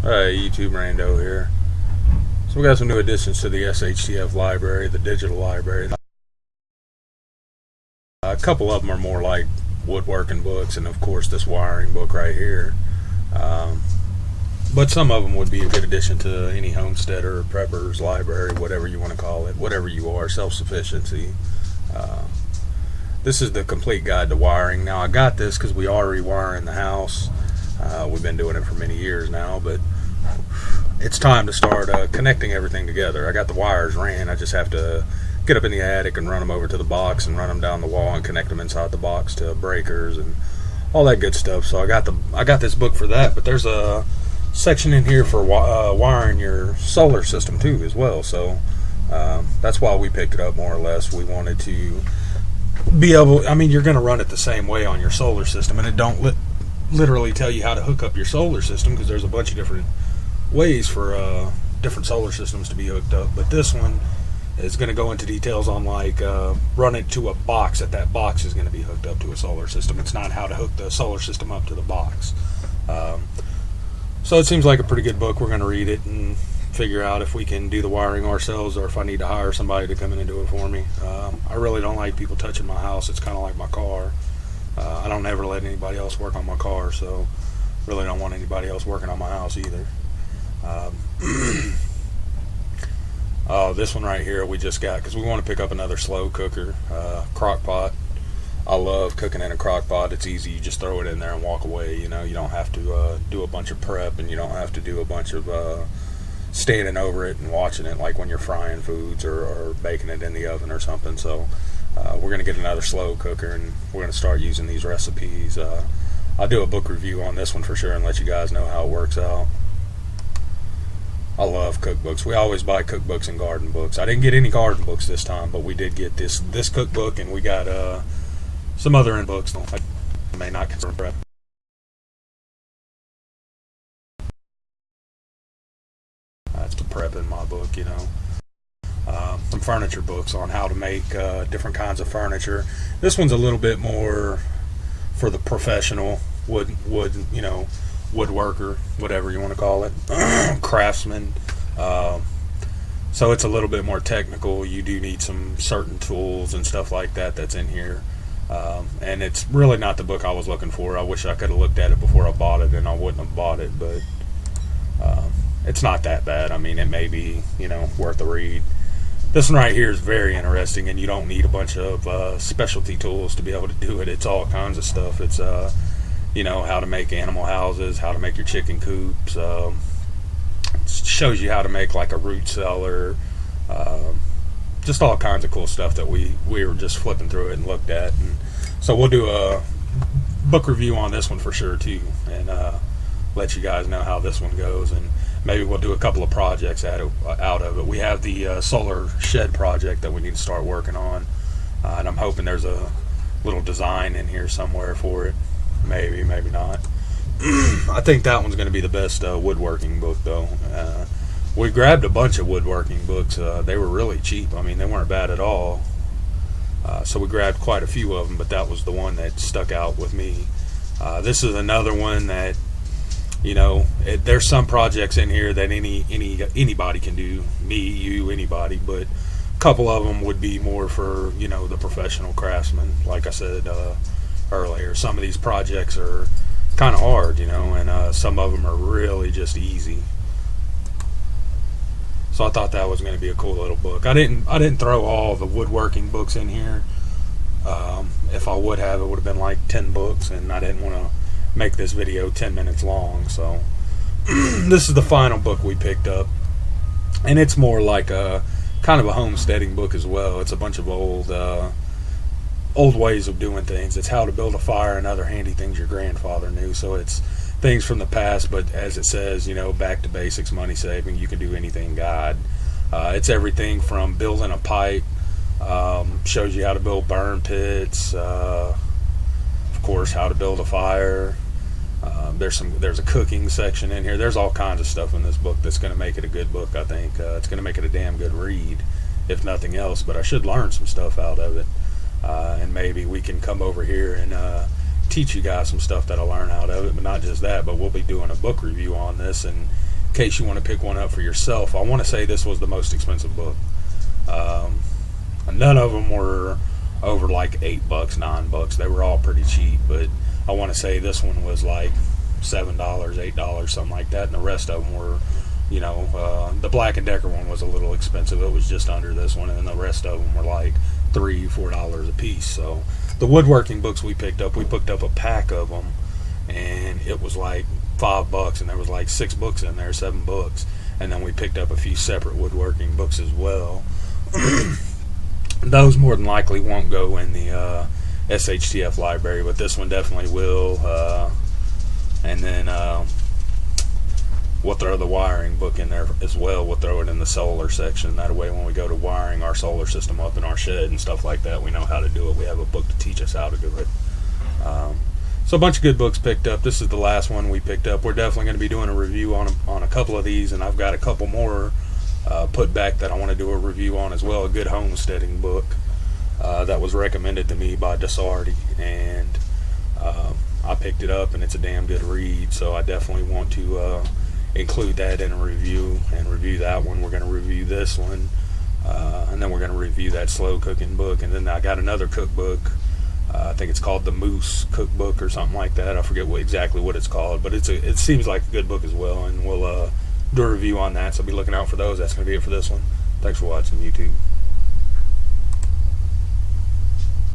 YouTube Rando here. So we got some new additions to the SHTF library, the digital library. A couple of them are more like woodworking books, and of course this wiring book right here. But some of them would be a good addition to any homesteader or prepper's library, whatever you want to call it, whatever you are, self-sufficiency. This is the complete guide to wiring. Now I got this because we are rewiring the house. We've been doing it for many years now, but it's time to start connecting everything together. I got the wires ran. I just have to get up in the attic and run them over to the box and run them down the wall and connect them inside the box to breakers and all that good stuff. So I got this book for that, but there's a section in here for wiring your solar system too as well. So that's why we picked it up, more or less. We wanted to be able, I mean, you're going to run it the same way on your solar system, and it don't literally tell you how to hook up your solar system, because there's a bunch of different ways for different solar systems to be hooked up. But this one is going to go into details on like run it to a box, that box is going to be hooked up to a solar system. It's not how to hook the solar system up to the box. So it seems like a pretty good book. We're going to read it and figure out if we can do the wiring ourselves or if I need to hire somebody to come in and do it for me. I really don't like people touching my house. It's kind of like my car. I don't ever let anybody else work on my car, so really don't want anybody else working on my house either. This one right here we just got because we want to pick up another slow cooker, crock pot. I love cooking in a crock pot. It's easy. You just throw it in there and walk away. You know, you don't have to do a bunch of prep, and you don't have to do a bunch of standing over it and watching it like when you're frying foods or baking it in the oven or something. So we're going to get another slow cooker, and we're going to start using these recipes. I'll do a book review on this one for sure and let you guys know how it works out. I love cookbooks. We always buy cookbooks and garden books. I didn't get any garden books this time, but we did get this cookbook, and we got some other books I may not consider prep. That's the prep in my book, you know. Some furniture books on how to make different kinds of furniture. This one's a little bit more for the professional woodworker, whatever you want to call it, craftsman. So it's a little bit more technical. You do need some certain tools and stuff like that that's in here. And it's really not the book I was looking for. I wish I could have looked at it before I bought it, and I wouldn't have bought it, but it's not that bad. I mean, it may be, worth a read. This one right here is very interesting, and you don't need a bunch of specialty tools to be able to do it. It's all kinds of stuff. It's how to make animal houses, how to make your chicken coops. It shows you how to make like a root cellar. Just all kinds of cool stuff that we were just flipping through it and looked at. And so we'll do a book review on this one for sure too, and let you guys know how this one goes, and maybe we'll do a couple of projects out of it. We have the solar shed project that we need to start working on, and I'm hoping there's a little design in here somewhere for it. Maybe not. I think that one's going to be the best woodworking book though. We grabbed a bunch of woodworking books. They were really cheap. I mean, they weren't bad at all. So we grabbed quite a few of them, but that was the one that stuck out with me. This is another one that, there's some projects in here that anybody can do. Me, you, anybody. But a couple of them would be more for, the professional craftsman. Like I said earlier, some of these projects are kind of hard, and some of them are really just easy. So I thought that was going to be a cool little book. I didn't throw all the woodworking books in here. If I would have, it would have been like 10 books, and I didn't want to make this video 10 minutes long. So this is the final book we picked up, and it's more like a kind of a homesteading book as well. It's a bunch of old ways of doing things. It's how to build a fire and other handy things your grandfather knew. So it's things from the past, but as it says, back to basics, money saving, you can do anything guide. It's everything from building a pipe, shows you how to build burn pits, of course how to build a fire. There's a cooking section in here. There's all kinds of stuff in this book that's going to make it a good book. I think it's going to make it a damn good read, if nothing else, but I should learn some stuff out of it. And maybe we can come over here and teach you guys some stuff that I learn out of it. But not just that, but we'll be doing a book review on this and case you want to pick one up for yourself. I want to say this was the most expensive book. None of them were over like $8, $9. They were all pretty cheap, but I want to say this one was like $7, $8, something like that, and the rest of them were, the Black & Decker one was a little expensive. It was just under this one, and then the rest of them were like $3, $4 a piece. So the woodworking books we picked up a pack of them, and it was like $5, and there was like 6 books in there, 7 books, and then we picked up a few separate woodworking books as well. Those more than likely won't go in the SHTF library, but this one definitely will. And then we'll throw the wiring book in there as well. We'll throw it in the solar section. That way when we go to wiring our solar system up in our shed and stuff like that, we know how to do it. We have a book to teach us how to do it. So a bunch of good books picked up. This is the last one we picked up. We're definitely going to be doing a review on a couple of these, and I've got a couple more put back that I want to do a review on as well. A good homesteading book that was recommended to me by Desarty, and I picked it up, and it's a damn good read, so I definitely want to include that in a review and review that one. We're going to review this one, and then we're going to review that slow cooking book, and then I got another cookbook. I think it's called the Moose Cookbook or something like that. I forget exactly what it's called, but it seems like a good book as well, and we'll do a review on that, so be looking out for those. That's going to be it for this one. Thanks for watching, YouTube.